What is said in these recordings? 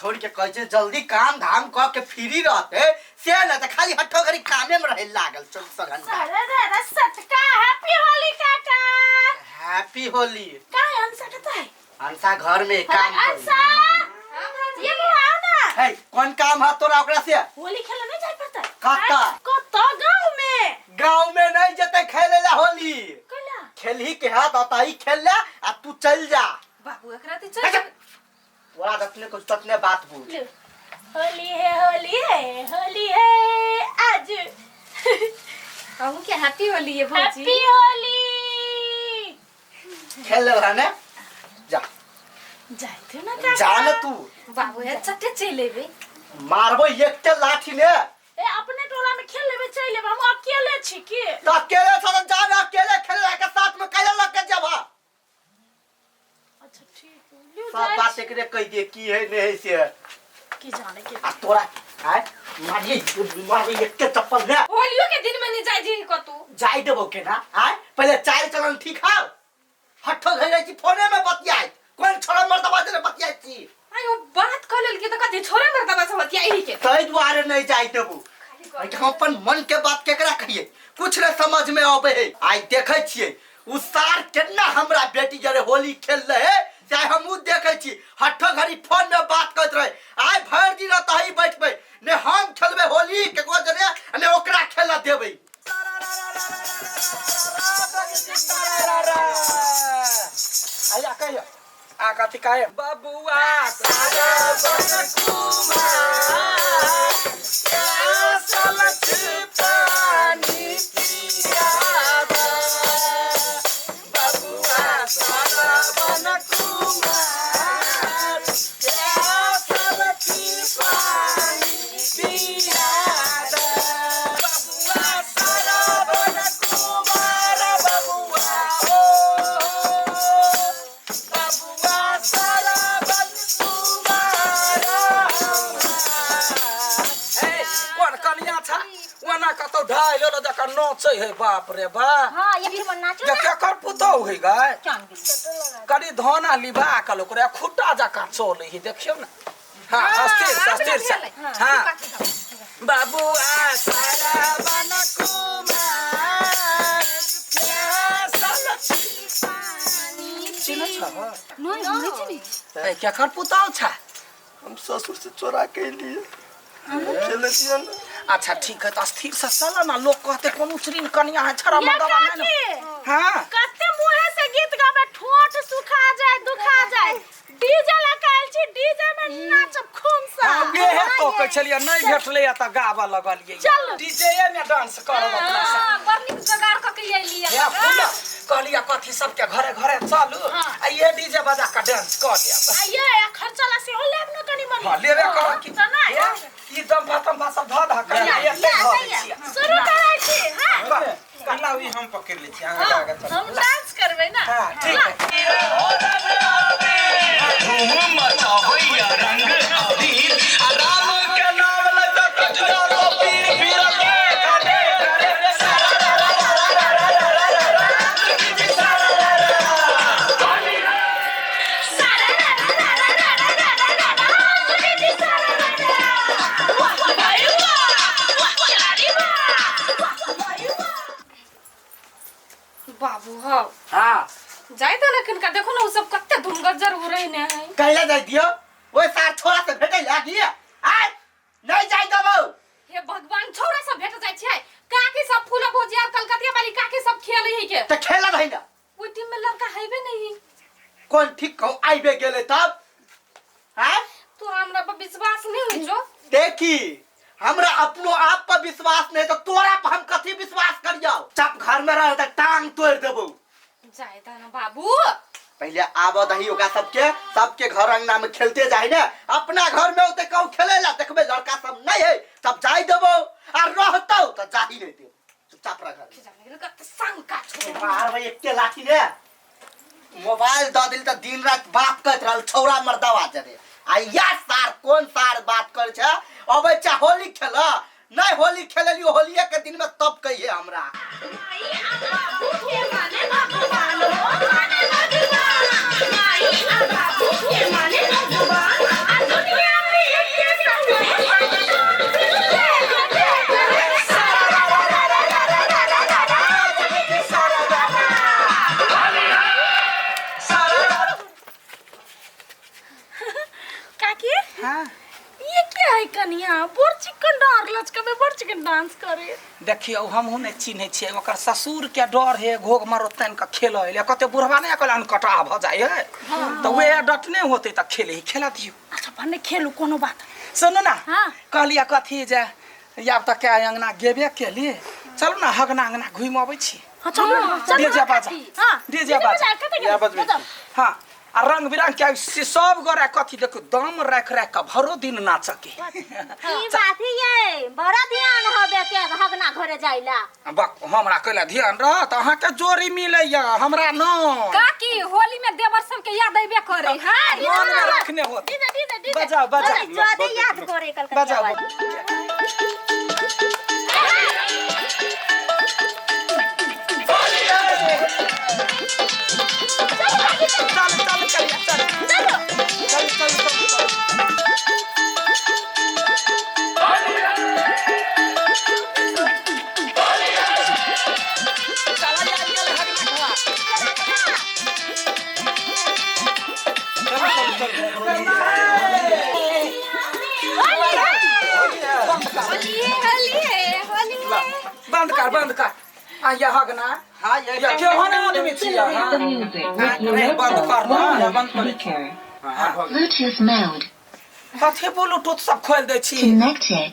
छोड़ के कैसे जल्दी काम धाम क के फ्री रहते से न त खाली हट्ठो घरी कामे में रहे लागल 24 घंटा। अरे दादा सटका हैप्पी होली काका। हैप्पी होली। का अंसा कहता है? अंसा घर में काम कर। अंसा ये वो आओ ना। है कौन काम है तोरा ओकरा से? होली खेलने नहीं जाई पड़ता। कत्ता? कत्ता गांव में। गांव में नहीं जते खेले ला होली। कला खेलही के हाथ अताई खेल ले आ तू चल जा। बाबू एकरा ते चल। तोरा अपने कुछ ततने बात बोल। होली है होली है होली है आज। कहूं क्या हैप्पी होली है भौजी। हैप्पी होली। खेल रहा ने जा जाई थे ना काका। जा न तू। बाबू है चट्टे चले बे। मारबो एक के लाठी ने। ए अपने टोला में खेल लेबे चल लेबे हम अकेले छी की। तो अकेले थोड़ा जा ना अकेले खेले के साथ में कैले लग के जाबा। अच्छा ठीक है। सब बात एकरे कह दे की है नहीं से की जाने के। आ तोरा आय मारी एक के चप्पल ले। होलियो के दिन में नहीं जाई जी को तू। जाई देबो के ना आय पहले चाल चलन ठीक है। हट्ठो घरे छी फोने में बतियाई कोन छोरा मर्दबा जे बतियाई छी। आयो बात कर लेल के त कथि छोरे मरता बस बतिया ही के। तई द्वारे नहीं जाई देबो। हम अपन मन के बात केकरा कहिए कुछ न समझ में आवे है। आई देखे छिए उसार केना हमरा बेटी जरे होली खेल रहे चाहे हमहू देखे छी हट्ठो घड़ी फोन में बात करत रहे। आइ भर दिन तही बैठबे ने हम खेलबे होली के को जरे ने ओकरा खेला देबे। आया कहियो आ कथि काहे बबुआ सारा बन कुमार सलच पानी पिया बबुआ सारा बन कुमार सलच पानी पिया बबुआ सारा बन कुमार बबुआ बबुआ सारा बन कुमार। कौन कनिया था वना कतो ढाई लो जका नोचै है बाप रे बा। हां ये भी नाचो क्या क्या कर पुतो है गाय चांदी करी धोना लिबा कल ओकरा खुट्टा जका चले है देखियो ना। हां अस्थिर से हां बबुआ सारा बन कुमार चिन्ह छ नहीं हमने चिनी। ए क्या कर पुताओ छ? हम ससुर से चोरा के लिए खेले छियन। अच्छा ठीक है तो स्थिर से चला ना लोग कहते कौन उचरीन कनिया है छरा मदवा नहीं ना। हां कते मुंह से गीत गावे ठोठ सुखा जाए दुखा जाए डीजे लगाइल छी डीजे में नाचब खूब सा। ये है तो कह चलिए नहीं भेटले त गावा लगलिए डीजे में डांस करब अपना से। हां बरनी जगाड़ क के ले लिया। या फूला कहलिया कथि सबके घरे घरे चलू आ ये डीजे बजा के डांस कर लिया। आ ये खर्चा ला से हो लेब न कनी मनी। हां ले रे कर की तना ई दम भातम सब ध ध के ये ते शुरू करै छी। हां कलावी हम पकड़ ले छी आगे आगे चल। हम डांस करबै ना। हां ठीक है। धूम मचा होइया रंग अबीर राम के नाम लगा कजरा रो पीर पीर के खड़े बाबू हां हां जाई त लेकिन का देखो ना उ सब कत्ते धुमगज्जर हो रहे ने है। कहले जाय दियो ओए सार छोरा से भेटै लागी आय नहीं जाय देबो। हे भगवान छोरा सब भेट जाय छै काकी सब फूल भोजिया कलकतिया वाली काकी सब खेले है के त खेला नहीं ना ओइ टीम में लड़का हैबे नहीं। कौन ठीक कहूं आइबे गेले तब हां तो हमरा पर विश्वास नहीं होइ जो। देखी हमरा अपनो आप पर विश्वास नहीं तो तोरा पर हम कथि विश्वास करियो। चप घर में रह त टांग तोड़ देबो। जाय त ना बाबू पहले आबो दही होगा सबके घर अंगना में खेलते जाए ना अपना घर में होते कहूं खेले ला देखबे लड़का सब नहीं है सब जाई देबो और रहतो तो जाही नहीं दे चुपचाप रह घर जाने का शंका छोड़। बाहर भाई एक के लाठी ने मोबाइल द दिल त दिन रात बात करत रहल छौरा मर्दवा जरे आ या सार कौन सार बात कर छ अबे चा होली खेल नहीं होली खेललियो होलिये के दिन में तब कहिए हमरा डांस करे। देखियो हम नहीं चिन्हे छियै ओकर ससुर के डर है घोग मारो तन का खेलै ले कते बुढ़वा नहीं कहलन कटा भ जाय है तो वे डटने होते त खेले ही खेला दियो। अच्छा भन्ने खेलू कोनो बात। सुनो ना हाँ। कहलिया कथी जे या त क्या अंगना गेबे के लिए चल ना हगना अंगना घुम आबै छी। हाँ चलो डीजे बाजा हाँ डीजे बाजा या बजबै हां आ रंग बिरंग के से सब गोरा कथी देखो दाम रख रख के भरो दिन नाच के ई बात ही ये बड़ा ध्यान हबे के हगना घरे जाइला। हमरा कहला ध्यान रह त अहाँ के जोरी मिलै या हमरा न काकी होली में देवर सब के याद आइबे करे। हां मन में रखने होत डीजे बजाओ बजाओ ज्यादा याद करे कल बजाओ चल चल करिया चल चल चल चल बंद कर आ ये हगना हाँ ये या क्यों होना आदमी छिया बंद कर ना बंद कर Bluetooth mode कथे ब्लूटूथ सब खोल दे छी connected.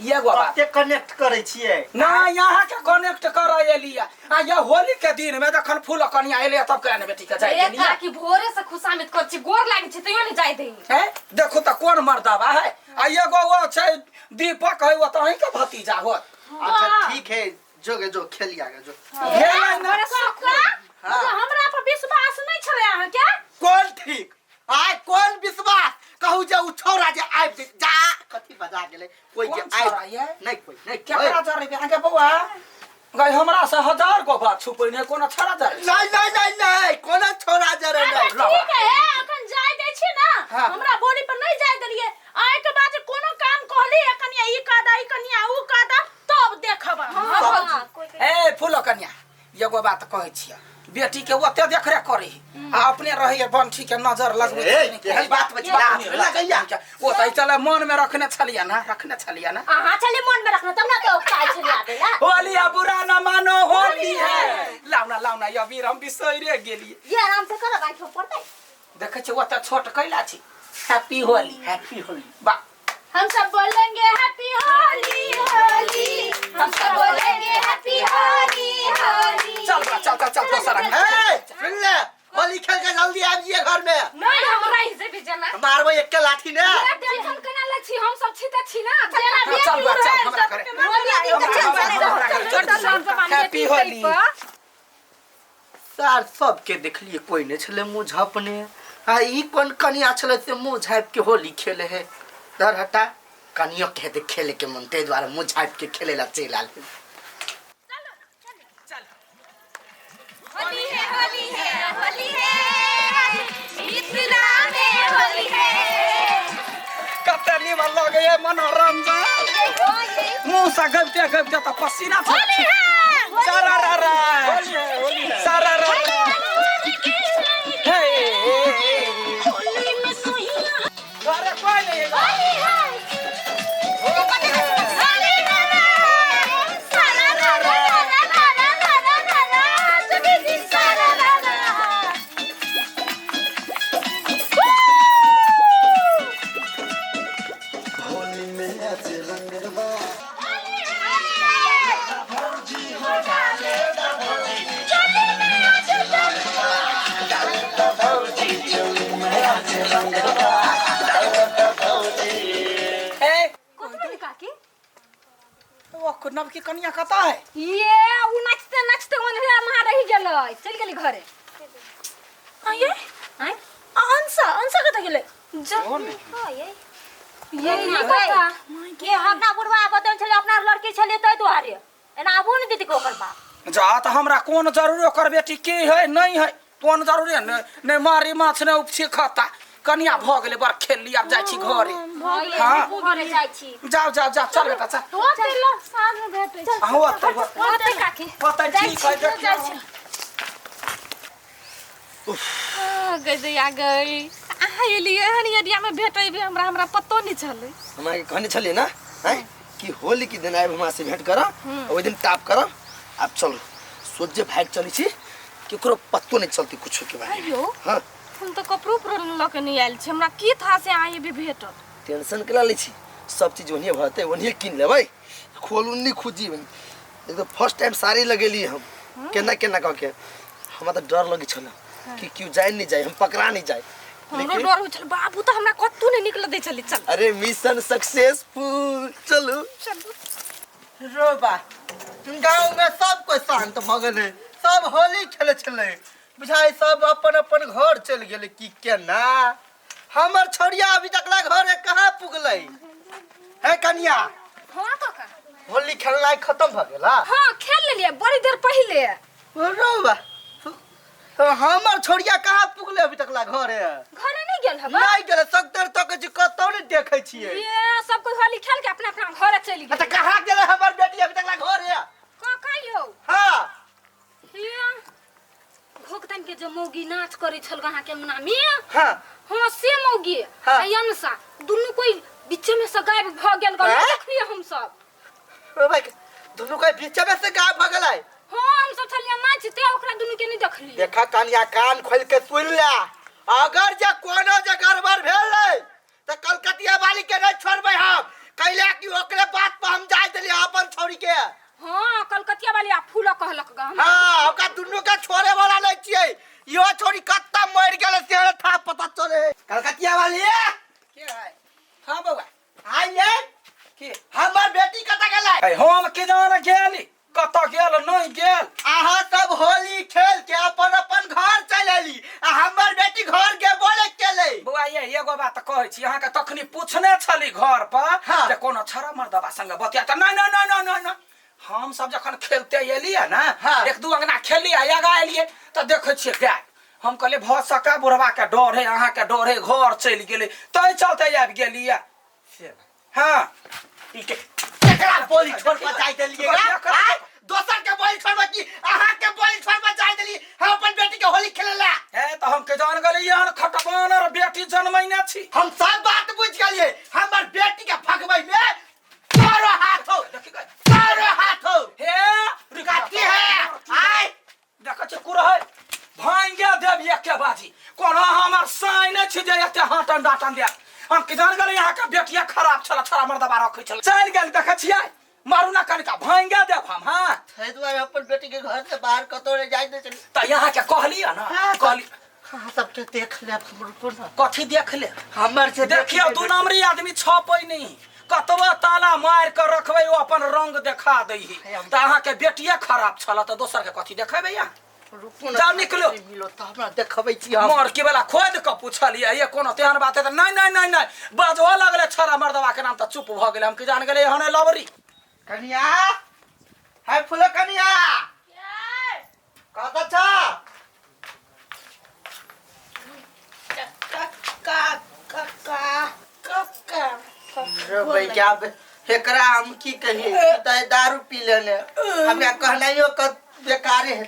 ये गो बात कते कनेक्ट करे छियै ना यहाँ के कनेक्ट कर एलिया आ ये होली के दिन में जखन फूल कनिया एले तब कहने बेटी के जाय ए देलिया काकी भोरे से खुशामद कर छी गोर लागे छी तइयो नहीं जाय देई। है देखो त कोन मर्दावा है आ ये गो वो छै दीपक है वो त अहीं के भतीजा होत। अच्छा ठीक है जोगे जो खेलिया के जो खेलै ना मतलब हमरा पर विश्वास नहीं छले अहाँ के। कौन ठीक आय कौन विश्वास कहू जे उ छौरा जे आबि जे जा कथी बजा गेलै कोई जे कौन छौरा आबि ये? नहीं कोई नहीं केकरा जरे पे आगे बौआ गई हमरा से 1000 को बात छुपै ने कोनो छड़ा जरे नहीं कोन छौरा जरे नहीं ठीक है अखन जाय दै छी ना हाँ। हमरा बोली पर नहीं जाय देलिए आय के बाद कोनो काम कहली कनिया ई कादा ई कनिया ऊ कादा तब देखब। हां ए फूल कन्या एगो बात कहै छियै बेटी के ओते देख रे करे आ अपने रहिए बंठी के नजर लगबै यही बात बचिया लगैया ओ त चले मन में रखने छलिया ना हां चले मन में रखना तब ना के उपचार छलिया देला। होली आ बुरा ना मानो होली है लाउना या वीर हम बिसैरे गेलिए ये आराम से कर गाय पड़तै देखे छ ओते छोट कैला छी हैप्पी होली बा हम सब बोलेंगे हैप्पी होली होली हम सब बोलेंगे हैप्पी होली होली। चल दोसर ए सुन ले होली खेल के जल्दी आबिए घर में नहीं हमरा ही से भी चला मारबो एक के लाठी ने टेंशन केना ले छी हम सब छी त छी ना। चल हमरा करे हैप्पी होली सार सबके देखलिए कोई नहीं छले मुंह झापने आ ई कोन कनिया छले से मुंह झाप के होली खेले है डर हटा कनियो के दे खेले के मन ते द्वारा मुंह झाप के खेले ला चल आल होली है होली है होली है मिथिला में होली है कतनी मन लगे मनोरंजन मुंह से गबते त पसीना होली है सारा रा सारा रा हे होली में सोइया अरे कोई नहीं होली है नव की कन्या कता है ये उ नाचते नाचते ओनरे मार रही गेलै चल गेली घरे। आये आय अंसा कत गेले हां ये नहीं पता ये हगना बुढ़वा बदन छले अपना लड़की छले तै दुआरे एना आबू न दीदी को ओकर बाप जा त हमरा कोन जरूरी ओकर बेटी के है नहीं है कोन जरूरी ने मारी माछ ने उपछी खाता कन्या भ गेले बार खेल लिया जाय छी घरे हां घरे जाय छी जाओ चल बेटा चल तो तेला साँझ में भेटै छै ओते काकी पता ठीक है जाय छै गई आ गई आइलिए हन एरिया में भेटै भी हमरा पतो नहीं चले हमरा कहने छलिए ना हैं कि होली के दिन आए वहाँ से भेंट करा ओइ दिन टाप करा अब चलो सोचे भाग चली छी केकरो पत्तो नहीं चलती कुछ के बारे में अयो हां हम तो कपड़ो पर लके नहीं आयल छी हमरा की था से आए भी भेटत टेंशन केला लै छी सब चीज ओनिए भरते ओनिए किन लेबै खोलुन्नी खुजी एक तो फर्स्ट टाइम साड़ी लगेली हम केना केना कह के हमरा तो डर लगी छला कि क्यों जाए नहीं जाए हम पकड़ा नहीं जाए हमरो डर हो चल बाबू तो हमरा कत्तू नहीं निकल दे चली चल अरे मिशन सक्सेसफुल चलो रोबा गांव में सब कोई शांत भ गेले सब होली खेले छले बुझाई सब अपन अपन घर चल गेले की केना हमर छोड़िया अभी तक घर कहां पुगलै है कन्या हां काका होली खेलनाइ खत्म भ गेला हां खेल लेलिए बड़ी देर पहले रोबा तो हमर छोड़िया कहां पुगले अभी तक घर घरे नहीं गेल हबा नहीं गेले सकतर तक जे कतौ नहीं देखे छियै ये सब कुछ होली खेल के अपना अपना घर चली त गेल कहां गेले हमर बेटी अभी तक घर है काका यो हां ये भोगतन के जो मौगी नाच करे छल वहां के नामी हां हां से मौगी हाँ। अयनसा दुनु कोई बीच में से गायब भ गेल गन हैं? देखलिए हम सब ओ भाई दोनों का बीच में से गायब भ गेलै हां हम सब छलिए नाचते ओकरा दुनु के नहीं देखली देखा कानिया कान खोल के सुन ले अगर जे कोनो जे गड़बड़ भेल त कलकतिया वाली के नहीं छोड़बै हम कैला कि ओकरे बात पर हम जाय देली अपन छोड़ी के हां कलकतिया वाली आ फूल कहलक ग हां ओका दुनु के छोड़े वाला नहीं छियै यो छोड़ी कत्ता मर गेल से था पता चले कलकतिया वाली के है हां बउआ आइए के हमर बेटी कता गेलै ए हम के जान गेली कत गेल नहीं गेल आहा सब होली खेल के अपन अपन घर चल एली आ हमर बेटी घर के बोले केले बउआ ये एगो बात कहै छी अहाँ के तखनी पूछने छली घर पर हाँ। जे कोनो छरा मर्दबा संग बतिया त नहीं नहीं नहीं नहीं नहीं हम सब जखन खेलते एलिए ना हाँ। एक दू अंगना खेली आ आगा एलिए त देखै छियै गाय हम कहले भ सका बुढ़वा के डर है अहाँ के डर है घर चल गेले तै चलते आबि गेलिए से हां ई के केकरा बोली छोड़ पर जाय देलिएगा आय दोसर के बोली छोड़ बकी आहा के बोली छोड़ पर जाय देली हम अपन बेटी के होली खेलेला है त हम के जान गेली यार खटबान और बेटी जन्मैने छी हम सब बात बुझ गेलिए हमर बेटी के भगबै में तोरो हाथ हो तोरो हाथ हो हे रुकाती है आय देख छ कुर है भांगे देब एक के बाजी कोनो हमर साइन छ जे एते हाटन डाटन दे हम के जान गेली यहाँ के बेटिया खराब छला छरा मर्दबा रखै छल चल गेल देख छियै मारू ना कनिका भांगे देब हम हां हे दुआरे अपन बेटी के घर से बाहर कतो रे जाय दे चली त यहाँ के कहली ना हाँ, कहली हां सब के देख ले हमर ना कथी देख ले हमर से देखियो दू नंबरी आदमी छपै नहीं कतबो ताला मार के रखबै ओ अपन रंग देखा दैही त अहाँ के बेटिया खराब छला त दोसर के कथी देखेबै या रुकू जाओ निकलो। मिलो त हमरा देखबै छी हम मोर के बेला खोद के पूछलिए ये कोनो तेहन बात है त नहीं नहीं नहीं नहीं बाजो लगले छरा मर्दवा के नाम त चुप भ गेले हम के जान गेले हने लवरी कनिया हाय फुलो कनिया कत छ रे भैया एकरा हम की कहिए त दारू पी लेने हमरा कहनाइयो क बेकार है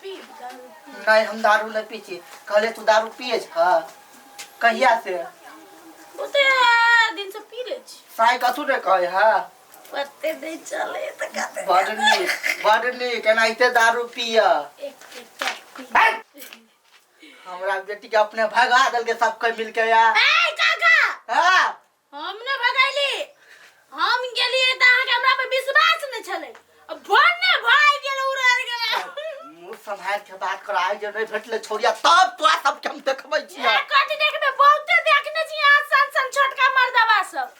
नहीं हम दारू नहीं पीछे कहले तू दारू पिए छ कहिया से ओते दिन से पी ले छी साई कथु रे कहे हां पत्ते दे चले त कहते बड़ नीक एनाइते दारू पिया हमरा बेटी के अपने भगा दल के सब कोई मिल के या ए काका हां हमने भगाइली हम गेलिए त अहाँ के हमरा पे विश्वास न छले अब भन्ने भाई गेल उड़ा गेल मुंह संभाल के बात कर आइ जे नहीं भेटले छोड़िया तब तोरा सब के हम देखबै छियै कथि देखबे बहुते देखने छी यहाँ सन सन छोटका मर्दबा सब